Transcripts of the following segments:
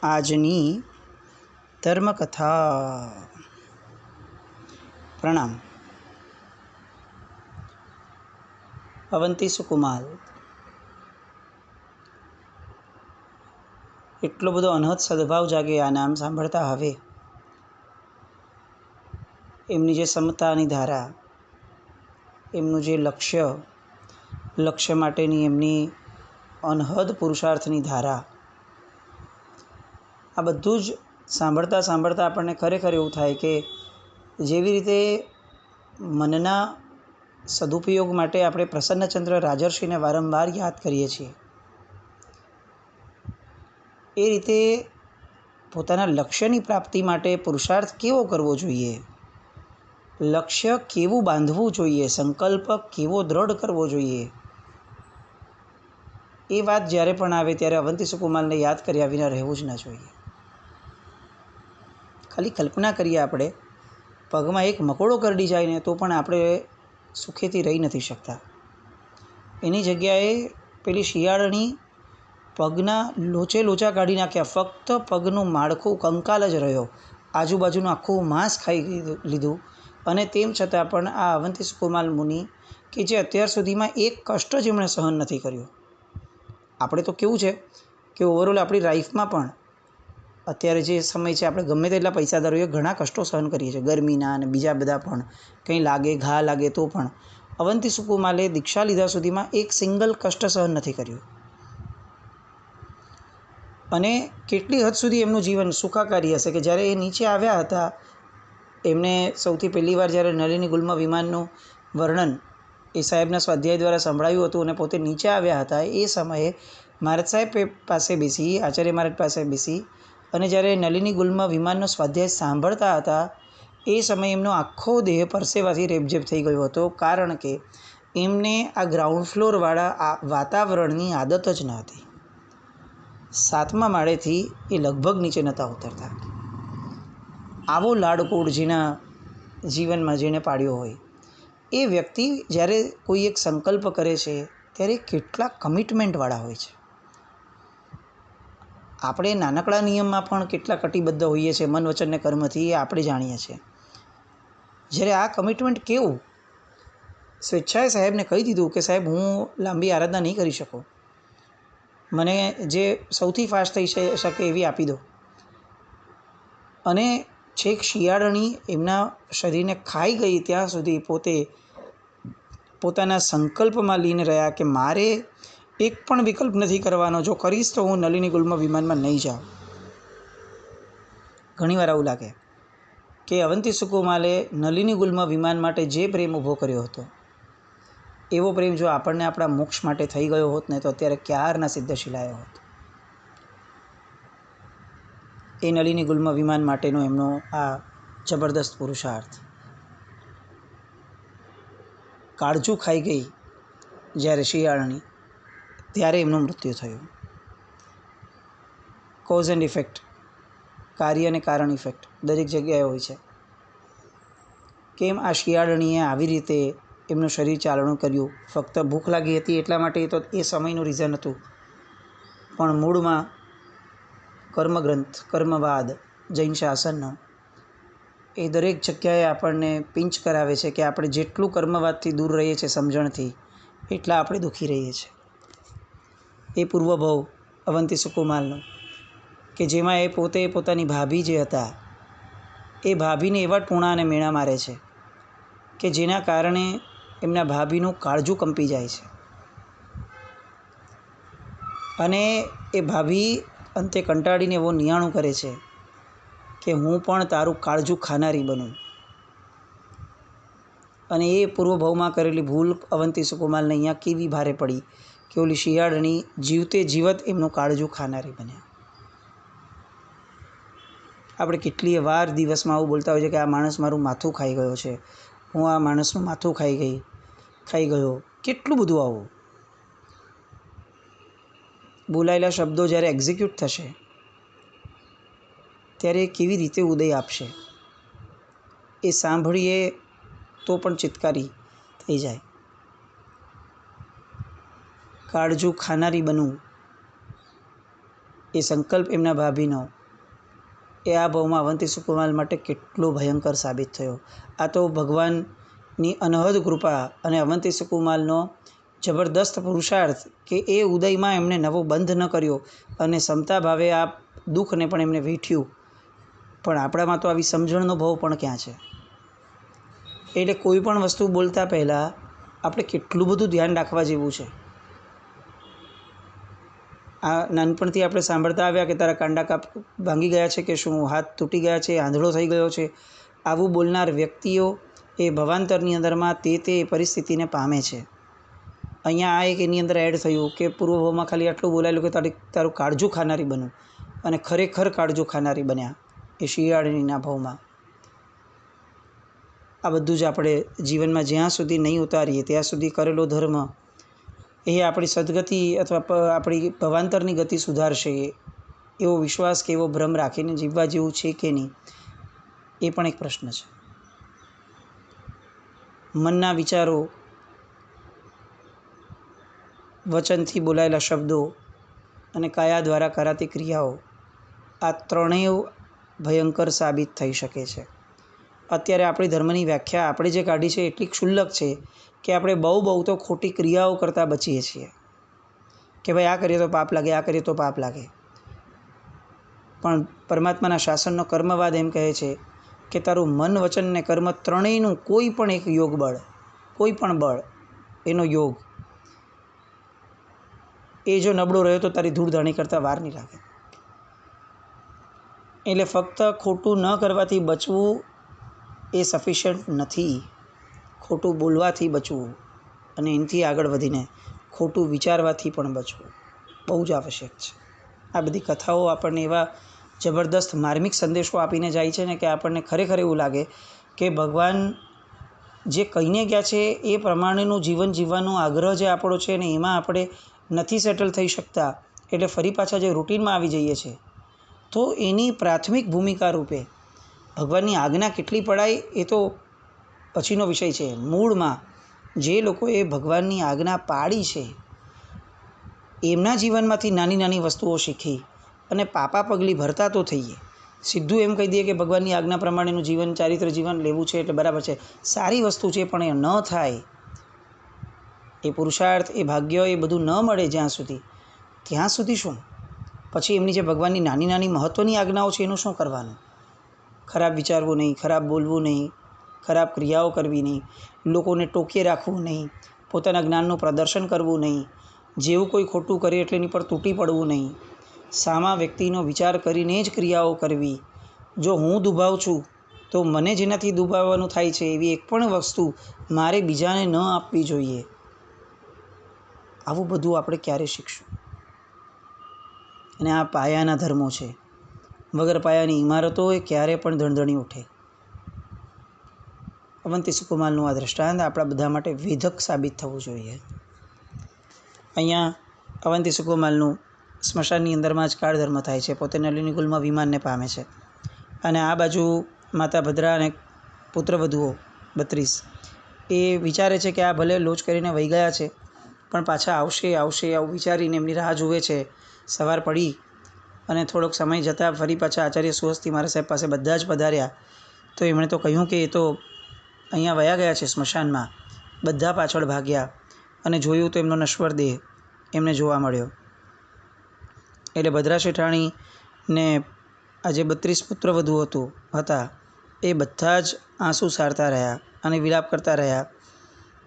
આજની ધર્મકથા. પ્રણામ. અવંતી સુકુમાર એટલો બધો અનહદ સદભાવ જાગે આ નામ સાંભળતા. હવે એમની જે સમતાની ધારા, એમનું જે લક્ષ્ય માટેની એમની અનહદ પુરુષાર્થની ધારા, આ બધું જ સાંભળતા આપણને ખરેખર એવું થાય કે જેવી રીતે મનના સદુપયોગ માટે આપણે પ્રસન્નચંદ્ર રાજર્ષિને વારંવાર યાદ કરીએ છીએ, એ રીતે પોતાના લક્ષ્યની પ્રાપ્તિ માટે પુરુષાર્થ કેવો કરવો જોઈએ, લક્ષ્ય કેવું બાંધવું જોઈએ, સંકલ્પ કેવો દ્રઢ કરવો જોઈએ, એ વાત જ્યારે પણ આવે ત્યારે અવંતી સુકુમારને યાદ કર્યા વિના રહેવું જ ન જોઈએ. ખાલી કલ્પના કરીએ આપણે, પગમાં એક મકોડો કરડી જાય ને તો પણ આપણે સુખેથી રહી નથી શકતા. એની જગ્યાએ પેલી શિયાળની પગના લોચા કાઢી નાખ્યા, ફક્ત પગનું માળખું કંકાલ જ રહ્યો, આજુબાજુનું આખું માંસ ખાઈ લીધું. અને તેમ છતાં પણ આ અવંતી સુકુમાર મુનિ કે જે અત્યાર સુધીમાં એક કષ્ટ જ એમણે સહન નથી કર્યું. આપણે તો કેવું છે કે ઓવરઓલ આપણી લાઈફમાં પણ અત્યારે જે સમય છે, આપણે ગમે તેટલા પૈસાદાર હોઈએ ઘણા કષ્ટો સહન કરીએ છીએ, ગરમીના અને બીજા બધા પણ. કંઈ લાગે, ઘા લાગે તો પણ. અવંતી સુકુમારે દીક્ષા લીધા સુધીમાં એક સિંગલ કષ્ટ સહન નથી કર્યું. અને કેટલી હદ સુધી એમનું જીવન સુખાકારી હશે કે જ્યારે એ નીચે આવ્યા હતા, એમને સૌથી પહેલી વાર જ્યારે નલિની ગુલ્મ વિમાનનું વર્ણન એ સાહેબના સ્વાધ્યાય દ્વારા સંભળાયું હતું અને પોતે નીચે આવ્યા હતા, એ સમયે મહારાજ સાહેબ પાસે બેસી, આચાર્ય મહારાજ પાસે બેસી અને જ્યારે નલિની ગુલ્મ વિમાનનો સ્વાધ્યાય સાંભળતા હતા, એ સમયે એમનો આખો દેહ પરસેવાથી રેબઝેબ થઈ ગયો હતો. કારણ કે એમને આ ગ્રાઉન્ડ ફ્લોરવાળા આ વાતાવરણની આદત જ ન હતી. 7મા માળેથી એ લગભગ નીચે નહોતા ઉતરતા. આવો લાડકોડ જેના જીવનમાં જેણે પાડ્યો હોય, એ વ્યક્તિ જ્યારે કોઈ એક સંકલ્પ કરે છે ત્યારે કેટલા કમિટમેન્ટવાળા હોય છે. આપણે નાનકડા નિયમમાં પણ કેટલા કટિબદ્ધ હોઈએ છીએ મન, વચન ને કર્મથી, એ આપણે જાણીએ છીએ. જ્યારે આ કમિટમેન્ટ કેવું! સ્વેચ્છાએ સાહેબને કહી દીધું કે સાહેબ, હું લાંબી આરાધના નહીં કરી શકું, મને જે સૌથી ફાસ્ટ થઈ શકે એવી આપી દો. અને છેક શિયાળણી એમના શરીરને ખાઈ ગઈ ત્યાં સુધી પોતે પોતાના સંકલ્પમાં લીન રહ્યા કે મારે એક પણ વિકલ્પ નથી કરવાનો, જો કરીશ તો હું નલિની ગુલ્મ વિમાનમાં નહીં જાઉં. ઘણીવાર આવું લાગે કે અવંતી સુકુમારે નલિની ગુલ્મ વિમાન માટે જે પ્રેમ ઊભો કર્યો હતો, એવો પ્રેમ જો આપણને આપણા મોક્ષ માટે થઈ ગયો હોત ને તો અત્યારે ક્યારના સિદ્ધશિલાયો હોત. એ નલિની ગુલ્મ વિમાન માટેનો એમનો આ જબરદસ્ત પુરુષાર્થ. કાળજું ખાઈ ગઈ જ્યારે શિયાળણી, ત્યારે એમનું મૃત્યુ થયું. કોઝ એન્ડ ઇફેક્ટ, કાર્ય અને કારણ ઇફેક્ટ દરેક જગ્યાએ હોય છે. કેમ આ શિયાળણીએ આવી રીતે એમનું શરીર ચાલણું કર્યું? ફક્ત ભૂખ લાગી હતી એટલા માટે? તો એ સમયનું રીઝન હતું. પણ મૂળમાં કર્મગ્રંથ, કર્મવાદ, જૈન શાસનનો એ દરેક જગ્યાએ આપણને પિંચ કરાવે છે કે આપણે જેટલું કર્મવાદથી દૂર રહીએ છીએ સમજણથી, એટલા આપણે દુઃખી રહીએ છીએ. એ પૂર્વભવ અવંતી સુકુમારનો કે જેમાં એ પોતે પોતાની ભાભી જે હતા, એ ભાભીને એવા ટૂણા અને મેણા મારે છે કે જેના કારણે એમના ભાભીનું કાળજું કંપી જાય છે. અને એ ભાભી અંતે કંટાળીને એવો નિયાણું કરે છે કે હું પણ તારું કાળજું ખાનારી બનું. અને એ પૂર્વભાવમાં કરેલી ભૂલ અવંતી સુકુમારને અહીંયા કેવી ભારે પડી કે ઓલી શિયાળણી જીવતે જીવત એમનું કાળજું ખાનારી બન્યા. આપણે કેટલીય વાર દિવસમાં આવું બોલતા હોઈએ કે આ માણસ મારું માથું ખાઈ ગયો છે, હું આ માણસનું માથું ખાઈ ગયો. કેટલું બધું આવું બોલાયેલા શબ્દો જ્યારે એક્ઝિક્યુટ થશે ત્યારે કેવી રીતે ઉદય આપશે, એ સાંભળીએ તો પણ ચિત્કારી થઈ જાય. કાળજું ખાનારી બનવું એ સંકલ્પ એમના ભાભીનો એ આ ભાવમાં અવંતી સુકુમાર માટે કેટલો ભયંકર સાબિત થયો. આ તો ભગવાનની અનહદ કૃપા અને અવંતી સુકુમારનો જબરદસ્ત પુરુષાર્થ કે એ ઉદયમાં એમણે નવો બંધ ન કર્યો અને સમતા ભાવે આ દુઃખને પણ એમને વેઠ્યું. પણ આપણામાં તો આવી સમજણનો ભાવ પણ ક્યાં છે? એટલે કોઈ પણ વસ્તુ બોલતા પહેલાં આપણે કેટલું બધું ધ્યાન રાખવા જેવું છે. આ નાનપણથી આપણે સાંભળતા આવ્યા કે તારા કાંડા ભાંગી ગયા છે, કે શું હાથ તૂટી ગયા છે, આંધળો થઈ ગયો છે. આવું બોલનાર વ્યક્તિઓ એ ભવાંતરની અંદરમાં તે પરિસ્થિતિને પામે છે. અહીંયા આ એક એની અંદર એડ થયું કે પૂર્વભાવમાં ખાલી આટલું બોલાયેલું કે તારું કાળજું ખાનારી બનવું, અને ખરેખર કાળજું ખાનારી બન્યા એ શિયાળીના ભાવમાં. આ બધું જ આપણે જીવનમાં જ્યાં સુધી નહીં ઉતારીએ ત્યાં સુધી કરેલો ધર્મ એ આપણી સદગતિ અથવા આપણી ભવાંતરની ગતિ સુધારશે એવો વિશ્વાસ કે એવો ભ્રમ રાખીને જીવવા જેવું છે કે નહીં, એ પણ એક પ્રશ્ન છે. મનના વિચારો, વચનથી બોલાયેલા શબ્દો અને કાયા દ્વારા કરાતી ક્રિયાઓ, આ ત્રણેય ભયંકર સાબિત થઈ શકે છે. અત્યારે આપણી ધર્મની વ્યાખ્યા આપણે જે કાઢી છે એટલી ક્ષુલ્લક છે કે આપણે બહુ તો ખોટી ક્રિયાઓ કરતાં બચીએ છીએ કે ભાઈ આ કરીએ તો પાપ લાગે, આ કરીએ તો પાપ લાગે. પણ પરમાત્માના શાસનનો કર્મવાદ એમ કહે છે કે તારું મન, વચન ને કર્મ ત્રણેયનું કોઈ પણ એક યોગ બળ, કોઈ પણ બળ એનો યોગ એ જો નબળો રહ્યો તો તારી ધૂળધાણી કરતાં વાર નહીં લાગે. એટલે ફક્ત ખોટું ન કરવાથી બચવું એ સફિશિયન્ટ નથી. ખોટું બોલવાથી બચવું અને એનાથી આગળ વધીને ખોટું વિચારવાથી પણ બચવું બહુ જ આવશ્યક છે. આ બધી કથાઓ આપણને એવા જબરદસ્ત માર્મિક સંદેશો આપીને જાય છે ને કે આપણને ખરેખર એવું લાગે કે ભગવાન જે કહીને ગયા છે એ પ્રમાણેનું જીવન જીવવાનો આગ્રહ જે આપણો છે ને એમાં આપણે નથી સેટલ થઈ શકતા, એટલે ફરી પાછા જે રૂટિનમાં આવી જઈએ છીએ. તો એની પ્રાથમિક ભૂમિકા રૂપે ભગવાનની આજ્ઞા કેટલી પડાય એ તો પછીનો વિષય છે. મૂળમાં જે લોકોએ ભગવાનની આજ્ઞા પાડી છે એમના જીવનમાંથી નાની નાની વસ્તુઓ શીખી અને પાપા પગલી ભરતા તો થઈએ. સીધું એમ કહી દઈએ કે ભગવાનની આજ્ઞા પ્રમાણેનું જીવન, ચારિત્ર જીવન લેવું છે એટલે બરાબર છે, સારી વસ્તુ છે, પણ એ ન થાય, એ પુરુષાર્થ, એ ભાગ્ય, એ બધું ન મળે જ્યાં સુધી, ત્યાં સુધી શું? પછી એમની જે ભગવાનની નાની નાની મહત્ત્વની આજ્ઞાઓ છે એનું શું કરવાનું? ખરાબ વિચારવું નહીં, ખરાબ બોલવું નહીં, ખરાબ ક્રિયાઓ કરવી નહીં, લોકોને ટોકીએ રાખવું નહીં, પોતાના જ્ઞાનનું પ્રદર્શન કરવું નહીં, જેવું કોઈ ખોટું કરે એટલે એની પર તૂટી પડવું નહીં, સામા વ્યક્તિનો વિચાર કરીને જ ક્રિયાઓ કરવી. જો હું દુભાવ છું તો મને જેનાથી દુભાવવાનું થાય છે એવી એક પણ વસ્તુ મારે બીજાને ન આપવી જોઈએ. આવું બધું આપણે ક્યારે શીખશું? અને આ પાયાના ધર્મો છે. વગર પાયાની ઇમારતો એ ક્યારે પણ ધણધણી ઉઠે. અવંતી સુકુમારનું આ દૃષ્ટાંત આપણા બધા માટે વેધક સાબિત થવું જોઈએ. અહીંયા અવંતી સુકુમારનું સ્મશાનની અંદરમાં જ કાળધર્મ થાય છે. પોતે નલિની કુલમાં વિમાનને પામે છે અને આ બાજુ માતા ભદ્રા અને પુત્રવધુઓ 32 એ વિચારે છે કે આ ભલે લોચ કરીને વહી ગયા છે પણ પાછા આવશે આવું વિચારીને એમની રાહ જુએ છે. સવાર પડી અને થોડોક સમય જતાં ફરી પાછા આચાર્ય સુહસ્તી મહારાજ સાહેબ પાસે બધા જ પધાર્યા. તો એમણે તો કહ્યું કે એ તો અહીંયા વયા ગયા છે સ્મશાનમાં. બધા પાછળ ભાગ્યા અને જોયું તો એમનો નશ્વર દેહ એમને જોવા મળ્યો. એટલે ભદ્રા શેઠાણીને આ જે 32 પુત્રવધુ હતા એ બધા જ આંસુ સારતા રહ્યા અને વિલાપ કરતા રહ્યા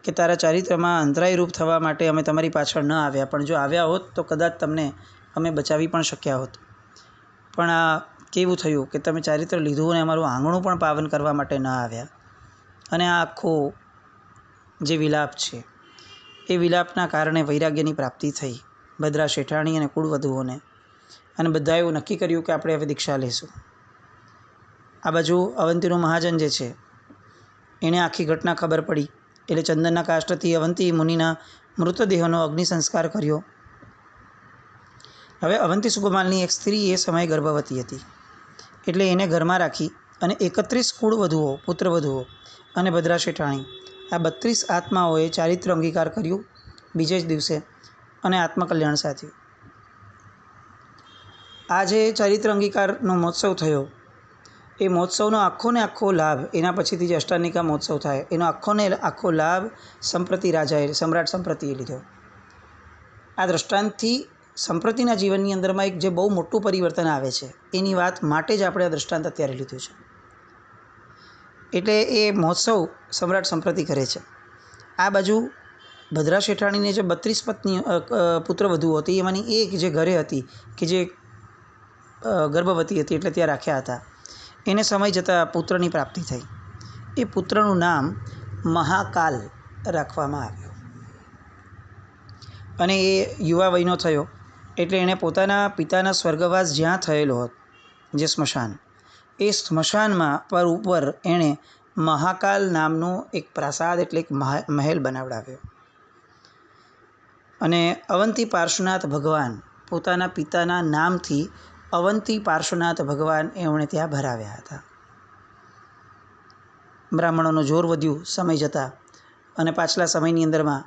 કે તારા ચારિત્રમાં અંતરાયરૂપ થવા માટે અમે તમારી પાછળ ન આવ્યા, પણ જો આવ્યા હોત તો કદાચ તમને અમે બચાવી પણ શક્યા હોત. પણ આ કેવું થયું કે તમે ચારિત્ર લીધું અને અમારું આંગણું પણ પાવન કરવા માટે ન આવ્યા. અને આ આખો જે વિલાપ છે એ વિલાપના કારણે વૈરાગ્યની પ્રાપ્તિ થઈ ભદ્રા શેઠાણી અને કુળવધુઓને, અને બધાએ એવું નક્કી કર્યું કે આપણે હવે દીક્ષા લઈશું. આ બાજુ અવંતીનું મહાજન જે છે એણે આખી ઘટના ખબર પડી એટલે ચંદનના કાષ્ઠથી અવંતી મુનિના મૃતદેહનો અગ્નિ સંસ્કાર કર્યો. હવે અવંતી સુકુમારની એક સ્ત્રી એ સમયે ગર્ભવતી હતી એટલે એને ઘરમાં રાખી અને 31 કુળવધુઓ, પુત્રવધુઓ અને ભદ્રા શેઠાણી આ 32 આત્માઓએ ચારિત્ર અંગીકાર કર્યું બીજે જ દિવસે અને આત્મકલ્યાણ સાધ્યું. આ જે ચારિત્ર અંગીકારનો મહોત્સવ થયો, એ મહોત્સવનો આખો ને આખો લાભ, એના પછીથી જે અષ્ટાનિકા મહોત્સવ થાય એનો આખો ને આખો લાભ સંપ્રતિ રાજાએ, સમ્રાટ સંપ્રતિએ લીધો. આ દૃષ્ટાંતથી સંપ્રતિના જીવનની અંદરમાં એક જે બહુ મોટું પરિવર્તન આવે છે એની વાત માટે જ આપણે આ દૃષ્ટાંત અત્યારે લીધું છે. એટલે એ મહોત્સવ સમ્રાટ સંપ્રતિ કરે છે. આ બાજુ ભદ્રા શેઠાણીને જે 32 પુત્રવધુઓ હતી એમાંની એક જે ઘરે હતી કે જે ગર્ભવતી હતી, એટલે ત્યાં રાખ્યા હતા, એને સમય જતાં પુત્રની પ્રાપ્તિ થઈ. એ પુત્રનું નામ મહાકાલ રાખવામાં આવ્યું અને એ યુવા વયનો થયો એટલે એણે પોતાના પિતાના સ્વર્ગવાસ જ્યાં થયેલો હતો, જે સ્મશાન, એ સ્મશાનમાં પર ઉપર એણે મહાકાલ નામનો એક પ્રાસાદ એટલે એક મહેલ બનાવડાવ્યો. અને અવંતી પાર્શ્વનાથ ભગવાન, પોતાના પિતાના નામથી અવંતી પાર્શ્વનાથ ભગવાન એમણે ત્યાં ભરાવ્યા હતા. બ્રાહ્મણોનું જોર વધ્યું સમય જતાં અને પાછલા સમયની અંદરમાં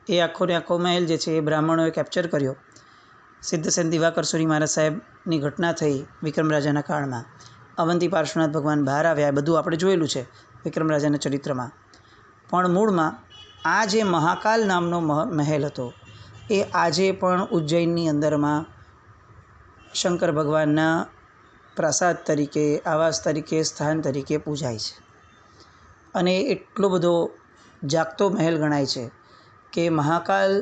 એ આખો ને આખો મહેલ જે છે એ બ્રાહ્મણોએ કેપ્ચર કર્યો. સિદ્ધસેન દિવાકર સુરી મહારાજ સાહેબની ઘટના થઈ વિક્રમ રાજાના કાળમાં. અવંતી પાર્શ્વનાથ ભગવાન બહાર આવ્યા, બધું આપણે જોયેલું છે વિક્રમ રાજાના ચરિત્રમાં. પણ મૂળમાં આ જે મહાકાલ નામનો મહેલ હતો એ આજે પણ ઉજ્જૈનની અંદરમાં શંકર ભગવાનના પ્રાસાદ તરીકે, આવાસ તરીકે, સ્થાન તરીકે પૂજાય છે. અને એટલો બધો જાગતો મહેલ ગણાય છે કે મહાકાલ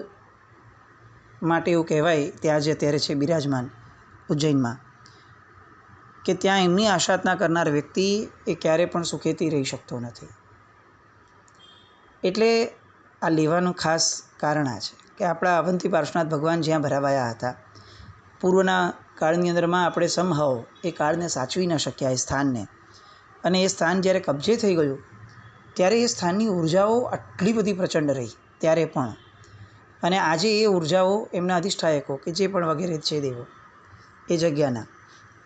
માટે એવું કહેવાય ત્યાં જે અત્યારે છે બિરાજમાન ઉજ્જૈનમાં, કે ત્યાં એમની આરાધના કરનાર વ્યક્તિ એ ક્યારે પણ સુખેથી રહી શકતો નથી. એટલે આ લેવાનું ખાસ કારણ આ છે કે આપણા અવંતી પાર્શ્વનાથ ભગવાન જ્યાં ભરાવાયા હતા, પૂર્વના કાળની અંદરમાં આપણે સમહાવ એ કાળને સાચવી ન શક્યા એ સ્થાનને, અને એ સ્થાન જ્યારે કબજે થઈ ગયું ત્યારે એ સ્થાનની ઉર્જાઓ આટલી બધી પ્રચંડ રહી ત્યારે પણ. અને આજે એ ઉર્જાઓ એમના અધિષ્ઠાયકો કે જે પણ વગેરે છે દેવો એ જગ્યાના,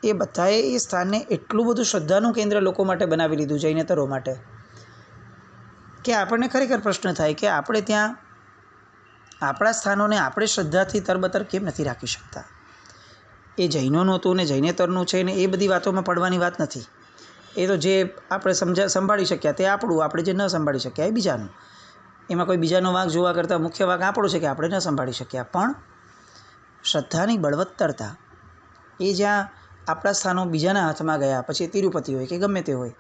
એ બધાએ એ સ્થાનને એટલું બધું શ્રદ્ધાનું કેન્દ્ર લોકો માટે બનાવી લીધું, જૈનેતરો માટે, કે આપણને ખરેખર પ્રશ્ન થાય કે આપણે ત્યાં આપણા સ્થાનોને આપણે શ્રદ્ધાથી તરબતર કેમ નથી રાખી શકતા. એ જૈનોનું હતું ને જૈનેતરનું છે ને એ બધી વાતોમાં પડવાની વાત નથી. એ તો જે આપણે સંભાળી શક્યા તે આપણું, આપણે જે ન સંભાળી શક્યા એ બીજાનું. એમાં કોઈ બીજાનો વાંક જોવા કરતાં મુખ્ય વાંક આપણો છે કે આપણે ન સંભાળી શક્યા. પણ શ્રદ્ધાની બળવત્તરતા એ જ્યાં આપણા સ્થાનો બીજાના હાથમાં ગયા, પછી તિરુપતિ હોય કે ગમે તે હોય,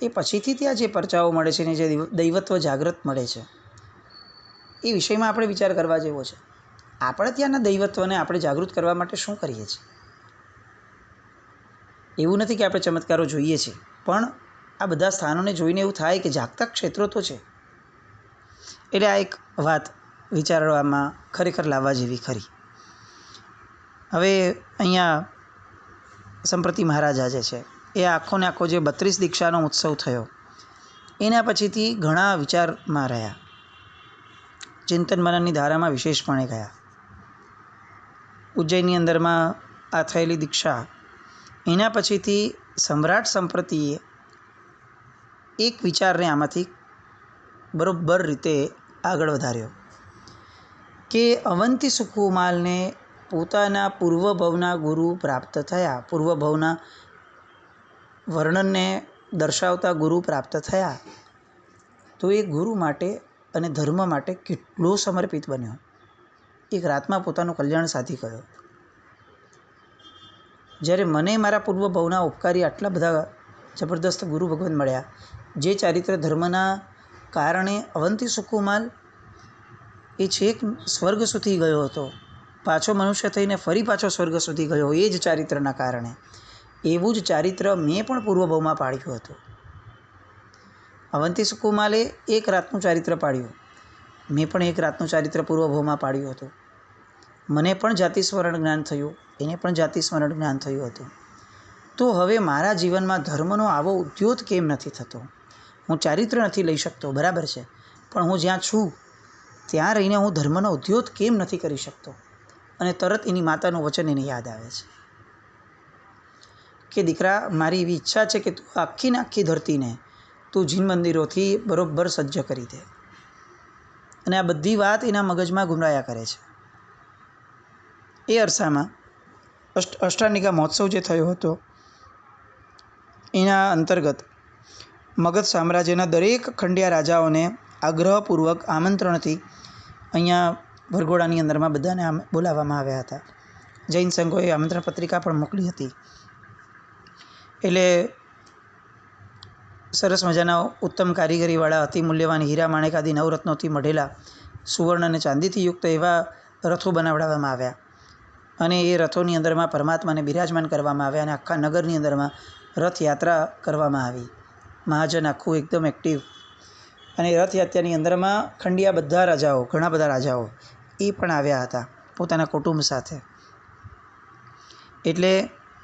એ પછીથી ત્યાં જે પરચાઓ મળે છે ને જે દૈવત્વ જાગૃત મળે છે, એ વિષયમાં આપણે વિચાર કરવા જેવો છે. આપણે ત્યાંના દૈવત્વને આપણે જાગૃત કરવા માટે શું કરીએ છીએ? એવું નથી કે આપણે ચમત્કારો જોઈએ છીએ, પણ આ બધા સ્થાનોને જોઈને એવું થાય કે જાગતા ક્ષેત્રો તો છે. એટલે આ એક વાત વિચારવામાં ખરેખર લાવવા જેવી ખરી. હવે અહીંયા સંપ્રતિ મહારાજા જે છે એ આખો ને આખો જે 32 દીક્ષાનો ઉત્સવ થયો એના પછીથી ઘણા વિચારમાં રહ્યા, ચિંતન મનનની ધારામાં વિશેષપણે ગયા. ઉજ્જૈનની અંદરમાં આ થયેલી દીક્ષા, એના પછીથી સમ્રાટ સંપ્રતિએ એક વિચારને આમાંથી બરોબર રીતે આગળ વધાર્યો કે અવંતી સુકુમાલને પોતાના પૂર્વભવના ગુરુ પ્રાપ્ત થયા, પૂર્વભવના વર્ણનને દર્શાવતા ગુરુ પ્રાપ્ત થયા, તો એ ગુરુ માટે અને ધર્મ માટે કેટલો સમર્પિત બન્યો. એક રાતમાં પોતાનું કલ્યાણ સાધી ગયો. જ્યારે મને મારા પૂર્વભવના ઉપકારી આટલા બધા જબરદસ્ત ગુરુ ભગવાન મળ્યા, જે ચારિત્ર ધર્મના કારણે અવંતી સુકુમાલ એ છેક સ્વર્ગ સુધી ગયો હતો, પાછો મનુષ્ય થઈને ફરી પાછો સ્વર્ગ સુધી ગયો એ જ ચારિત્રના કારણે, એવું જ ચારિત્ર મેં પણ પૂર્વભવમાં પાડ્યું હતું. અવંતી સુકુમાલે એક રાતનું ચારિત્ર પાડ્યું, મેં પણ એક રાતનું ચારિત્ર પૂર્વભવમાં પાડ્યું હતું. મને પણ જાતિ સ્મરણ જ્ઞાન થયું, એને પણ જાતિ સ્મરણ જ્ઞાન થયું હતું. તો હવે મારા જીવનમાં ધર્મનો આવો ઉદ્યોત કેમ નથી થતો? હું ચારિત્ર નથી લઈ શકતો, બરાબર છે, પણ હું જ્યાં છું ત્યાં રહીને હું ધર્મનો ઉદ્યોત કેમ નથી કરી શકતો? અને તરત એની માતાનું વચન એને યાદ આવે છે કે દીકરા, મારી એવી ઈચ્છા છે કે તું આખી ને આખી ધરતીને તું જીન મંદિરોથી બરોબર સજ્જ કરી દે. અને આ બધી વાત એના મગજમાં ગુમરાયા કરે છે. એ અરસામાં અષ્ટાનિકા મહોત્સવ જે થયો હતો એના અંતર્ગત મગધ સામ્રાજ્યના દરેક ખંડિયા રાજાઓને આગ્રહપૂર્વક આમંત્રણથી અહીંયા વરઘોડાની અંદરમાં બધાને બોલાવવામાં આવ્યા હતા. જૈન સંઘોએ આમંત્રણ પત્રિકા પણ મોકલી હતી. એટલે સરસ મજાના ઉત્તમ કારીગરીવાળા અતિ મૂલ્યવાન હીરા માણેક આદિ નવરત્નોથી મઢેલા સુવર્ણ અને ચાંદીથી યુક્ત એવા રથો બનાવડાવવામાં આવ્યા અને એ રથોની અંદરમાં પરમાત્માને બિરાજમાન કરવામાં આવ્યા અને આખા નગરની અંદરમાં રથયાત્રા કરવામાં આવી. મહાજન આખું એકદમ એક્ટિવ અને રથયાત્રાની અંદરમાં ખંડિયા બધા રાજાઓ, ઘણા બધા રાજાઓ એ પણ આવ્યા હતા પોતાના કુટુંબ સાથે. એટલે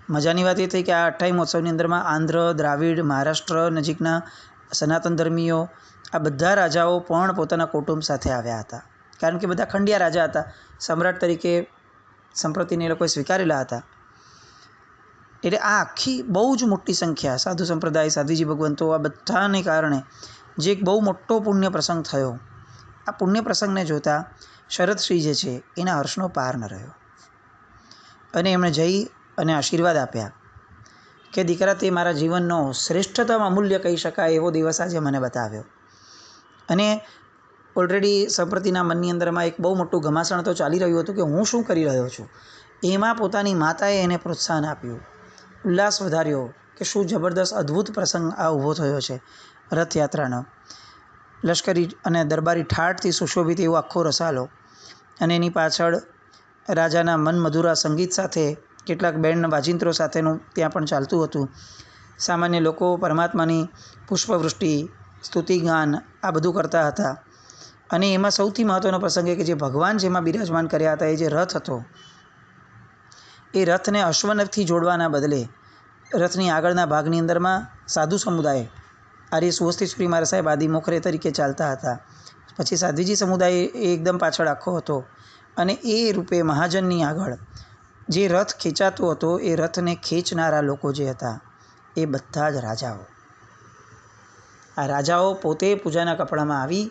મજાની વાત એ થઈ કે આ 28 મહોત્સવની અંદરમાં આંધ્ર, દ્રાવિડ, મહારાષ્ટ્ર નજીકના સનાતન ધર્મીઓ આ બધા રાજાઓ પણ પોતાના કુટુંબ સાથે આવ્યા હતા. કારણ કે બધા ખંડિયા રાજા હતા, સમ્રાટ તરીકે સંપ્રતિને એ લોકોએ સ્વીકારેલા હતા. એટલે આ આખી બહુ જ મોટી સંખ્યા સાધુ સંપ્રદાય, સાધ્વીજી ભગવંતો આ બધાને કારણે જે એક બહુ મોટો પુણ્ય પ્રસંગ થયો. આ પુણ્ય પ્રસંગને જોતાં શરદશ્રી જે છે એના હર્ષનો પાર ન રહ્યો અને એમણે જઈ અને આશીર્વાદ આપ્યા કે દીકરા, તે મારા જીવનનો શ્રેષ્ઠતમ અમૂલ્ય કહી શકાય એવો દિવસ આજે મને બતાવ્યો. અને ઓલરેડી સંપ્રતિના મનની અંદરમાં એક બહુ મોટું ઘમાસણ તો ચાલી રહ્યું હતું કે હું શું કરી રહ્યો છું. એમાં પોતાની માતાએ એને પ્રોત્સાહન આપ્યું, ઉલ્લાસ વધાર્યો કે શું જબરદસ્ત અદ્ભુત પ્રસંગ આ ઊભો થયો છે રથયાત્રાનો. લશ્કરી અને દરબારી ઠાઠથી સુશોભિત એવો આખો રસાલો અને એની પાછળ રાજાના મનમધુરા સંગીત સાથે કેટલાક બેન્ડ વાજિંત્રો સાથેનું ત્યાં પણ ચાલતું હતું. સામાન્ય લોકો પરમાત્માની પુષ્પવૃષ્ટિ, સ્તુતિગાન આ બધું કરતા હતા. અને એમાં સૌથી મહત્ત્વનો પ્રસંગ એ કે જે ભગવાન જેમાં બિરાજમાન કર્યા હતા એ જે રથ હતો એ રથને અશ્વનથી જોડવાના બદલે રથની આગળના ભાગની અંદરમાં સાધુ સમુદાય આર્ય સુવસ્થિશ્વરી મહારાજ સાહેબ આદિ મોખરે તરીકે ચાલતા હતા. પછી સાધ્વીજી સમુદાય એ એકદમ પાછળ આખો હતો અને એ રૂપે મહાજનની આગળ જે રથ ખેંચાતો હતો એ રથને ખેંચનારા લોકો જે હતા એ બધા જ રાજાઓ. આ રાજાઓ પોતે પૂજાના કપડામાં આવી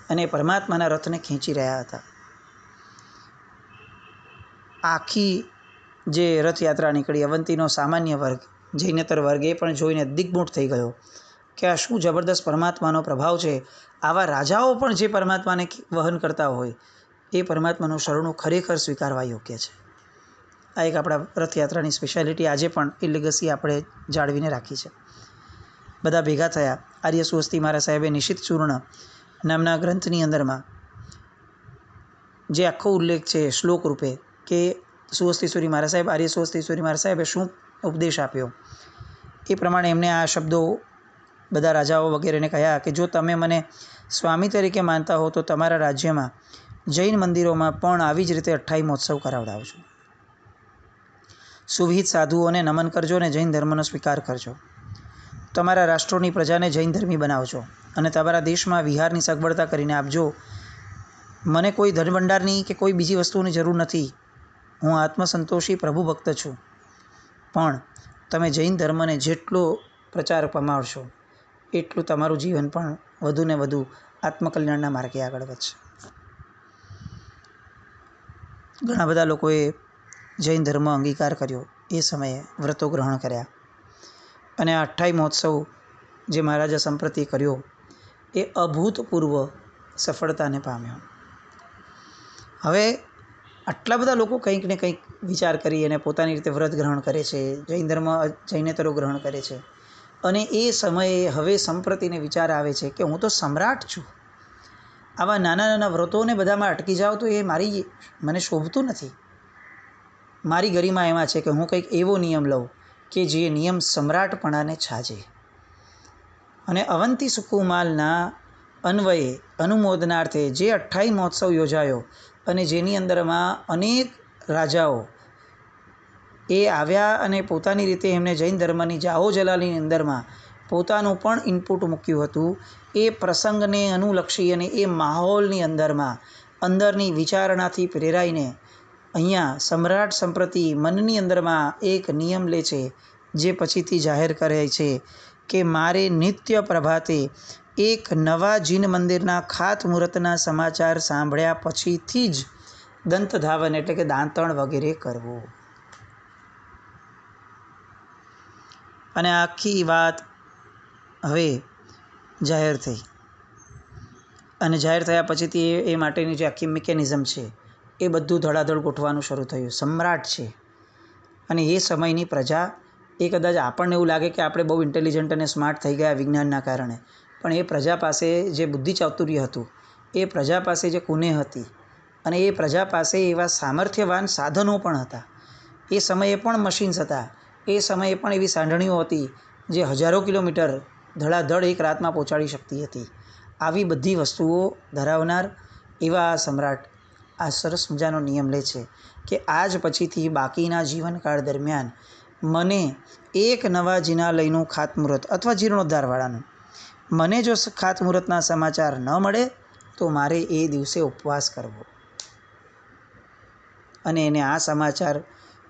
અને પરમાત્માના રથને ખેંચી રહ્યા હતા. આખી જે રથયાત્રા નીકળી, અવંતીનો સામાન્ય વર્ગ, જૈનેતર વર્ગ એ પણ જોઈને દિગ્મૂઢ થઈ ગયો કે આ શું જબરદસ્ત પરમાત્માનો પ્રભાવ છે. આવા રાજાઓ પણ જે પરમાત્માને વહન કરતા હોય એ પરમાત્માનું શરણું ખરેખર સ્વીકારવા યોગ્ય છે. આ એક આપણા રથયાત્રાની સ્પેશિયાલિટી આજે પણ એ લેગસી આપણે જાળવીને રાખી છે. બધા ભેગા થયા. આર્ય સુવસ્તી મહારાજ સાહેબે નિશિત ચૂર્ણ નામના ગ્રંથની અંદરમાં જે આખો ઉલ્લેખ છે શ્લોક રૂપે કે સુવસ્થિશ્વરી મહારાજ સાહેબ, આર્ય સુવસ્થિશ્વરી મહારાજ સાહેબે શું ઉપદેશ આપ્યો એ પ્રમાણે એમને આ શબ્દો બધા રાજાઓ વગેરેને કહ્યા કે જો તમે મને સ્વામી તરીકે માનતા હો તો તમારા રાજ્યમાં જૈન મંદિરોમાં પણ આવી જ રીતે 28 મહોત્સવ કરાવડાવજો. સુવિહિત સાધુઓને નમન કરજો અને જૈન ધર્મનો સ્વીકાર કરજો. તમારા રાષ્ટ્રોની પ્રજાને જૈન ધર્મી બનાવજો અને તમારા દેશમાં વિહારની સગવડતા કરીને આપજો. મને કોઈ ધનભંડારની કે કોઈ બીજી વસ્તુની જરૂર નથી. હું આત્મસંતોષી પ્રભુ ભક્ત છું. પણ તમે જૈન ધર્મને જેટલો પ્રચાર પમાડશો એટલું તમારું જીવન પણ વધુ ને વધુ આત્મકલ્યાણના માર્ગે આગળ વધશે. ઘણા બધા લોકોએ જૈન ધર્મ અંગીકાર કર્યો, એ સમયે વ્રતો ગ્રહણ કર્યા અને આ 28 મહોત્સવ જે મહારાજા સંપ્રતિ કર્યો એ અભૂતપૂર્વ સફળતાને પામ્યો. હવે આટલા બધા લોકો કંઈક ને કંઈક વિચાર કરી અને પોતાની રીતે વ્રત ગ્રહણ કરે છે, જૈન ધર્મ જૈનેતરો ગ્રહણ કરે છે અને એ સમયે હવે સંપ્રતિને વિચાર આવે છે કે હું તો સમ્રાટ છું, આવા નાના નાના વ્રતોને બધામાં અટકી જાઓ તો એ મને શોભતું નથી. મારી ગરિમા એમાં છે કે હું કંઈક એવો નિયમ લઉં કે જે નિયમ સમ્રાટપણાને છાજે. અને અવંતી સુકુમાલના અન્વયે અનુમોદનાર્થે જે 28 મહોત્સવ યોજાયો અને જેની અંદરમાં અનેક રાજાઓ એ આવ્યા અને પોતાની રીતે એમને જૈન ધર્મની જાહો જલાલીની અંદરમાં પોતાનું પણ ઇનપુટ મૂક્યું હતું. એ પ્રસંગને અનુલક્ષી અને એ માહોલની અંદરમાં અંદરની વિચારણાથી પ્રેરાઈને અહીંયા સમ્રાટ સંપ્રતિ મનની અંદરમાં એક નિયમ લે છે જે પછીથી જાહેર કરે છે કે મારે નિત્ય પ્રભાતે એક નવા જીન મંદિરના ખાતમુહૂર્તના સમાચાર સાંભળ્યા પછીથી જ દંતધાવન એટલે કે દાંતણ વગેરે કરવું. અને આખી વાત હવે જાહેર થઈ, અને જાહેર થયા પછીથી એ માટેની જે આખી મિકેનિઝમ છે એ બધું ધડાધડ ગોઠવાનું શરૂ થયું. સમ્રાટ છે અને એ સમયની પ્રજા, એ કદાચ આપણને એવું લાગે કે આપણે બહુ ઇન્ટેલિજન્ટ અને સ્માર્ટ થઈ ગયા વિજ્ઞાનના કારણે, પણ એ પ્રજા પાસે જે બુદ્ધિ ચાતુર્ય હતું, એ પ્રજા પાસે જે કુનેહ હતી, અને એ પ્રજા પાસે એવા સામર્થ્યવાન સાધનો પણ હતા. એ સમયે પણ મશીન્સ હતા, એ સમયે પણ એવી સાંઢણીઓ હતી જે હજારો કિલોમીટર ધડાધડ એક રાતમાં પહોંચાડી શકતી હતી. આવી બધી વસ્તુઓ ધરાવનાર એવા આ સમ્રાટ આ સરસ મજાનો નિયમ લે છે કે આજ પછીથી બાકીના જીવનકાળ દરમિયાન મને એક નવા જિનાલયનું ખાતમુહૂર્ત અથવા જીર્ણોદ્ધારવાળાનું મને જો ખાતમુહૂર્તના સમાચાર ન મળે તો મારે એ દિવસે ઉપવાસ કરવો. અને એને આ સમાચાર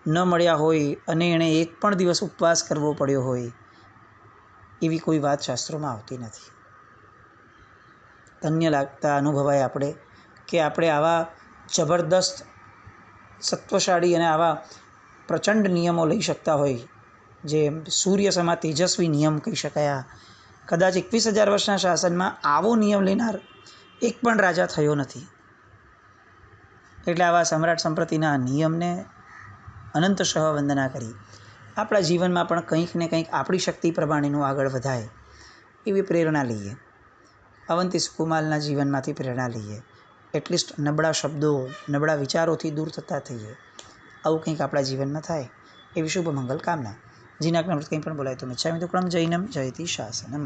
ન મળ્યા હોય અને એણે એક પણ દિવસ ઉપવાસ કરવો પડ્યો હોય એવી કોઈ વાત શાસ્ત્રોમાં આવતી નથી. ધન્ય લાગતા અનુભવાય આપણે કે આપણે આવા જબરદસ્ત સત્વશાળી અને આવા પ્રચંડ નિયમો લઈ શકતા હોય, જે સૂર્ય સમા તેજસ્વી નિયમ કહી શકાય. કદાચ 21,000 વર્ષના શાસનમાં આવો નિયમ લેનાર એક પણ રાજા થયો નથી. એટલે આવા સમ્રાટ સંપ્રતિના નિયમને અનંતશઃ વંદના કરી આપણા જીવનમાં પણ કંઈક ને કંઈક આપણી શક્તિ પ્રમાણેનું આગળ વધાય એવી પ્રેરણા લઈએ. અવંતી સુકુમારના જીવનમાંથી પ્રેરણા લઈએ. એટલીસ્ટ નબળા શબ્દો, નબળા વિચારોથી દૂર થતા થઈએ. આવું કંઈક આપણા જીવનમાં થાય એવી શુભ મંગલ કામના. જીનાકના કંઈ પણ બોલાય તો મિચ્છામિ દુક્કડમ જૈનમ જયતિ શાસનમ.